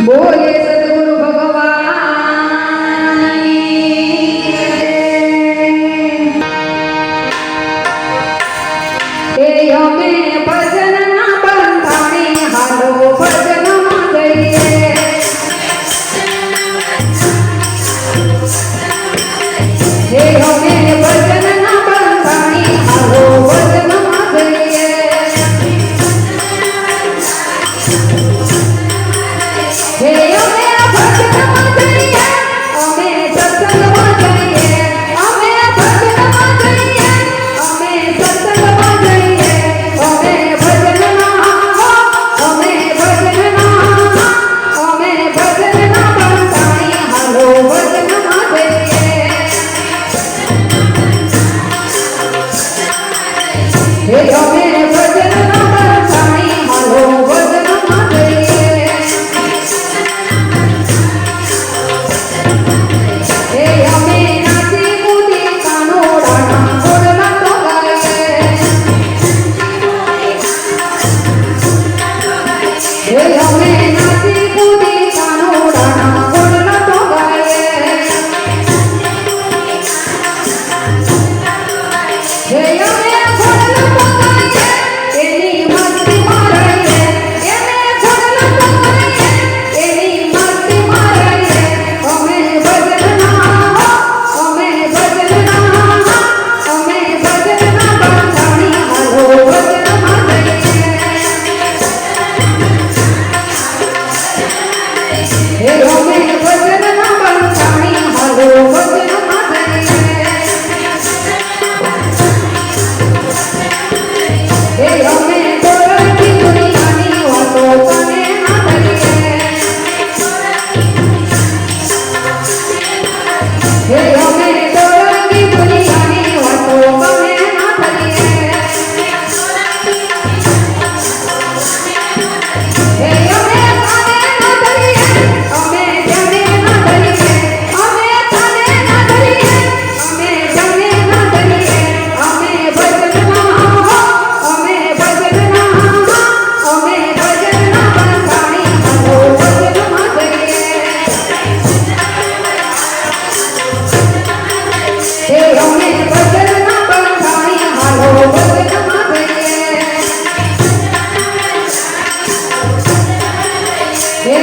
बोले सद्गुरु भगवान ए हमें भजन ना बंधाणी हालो भजन में गईए हे हमें भजन ना बंधाणी हालो भजन में गईए हे हमें भजन में गईए हमें सत्संग में गईए हमें भजन में गईए हमें सत्संग में गईए हमें भजन ना हमें भजन ना हमें भजन ना बंधाणी हालो भजन में गईए हे हमें भजन ना बंधाणी हालो भजन में गईए हे हमें नाची कूदी कानोड़ा ना बोलना तो गाए हे हमें नाची कूदी कानोड़ा ना बोलना तो गाए हे हमें बोलना तो गाए एनी मस्ती माराए एने बोलना तो गाए एनी मस्ती माराए हमें भजन ना हमें भजन ना हमें भजन ना बंधाणी हालो भजन में गईए हे हमें भजन ना बंधाणी हालो भजन में गईए हे हमें तोरण की दुनियानी वातो कने ना धरिए हे हमें तोरण की दुनियानी वातो कने ना धरिए हे हमें काने ना धरिए हमें जाने ना धरिए हमें काने ना धरिए हमें जाने ना धरिए हमें भजन ना हमें भजन ना हमें भजन ना बंधाणी हालो भजन में गईए हे हमें भजन ना बंधाणी हालो भजन में गईए हे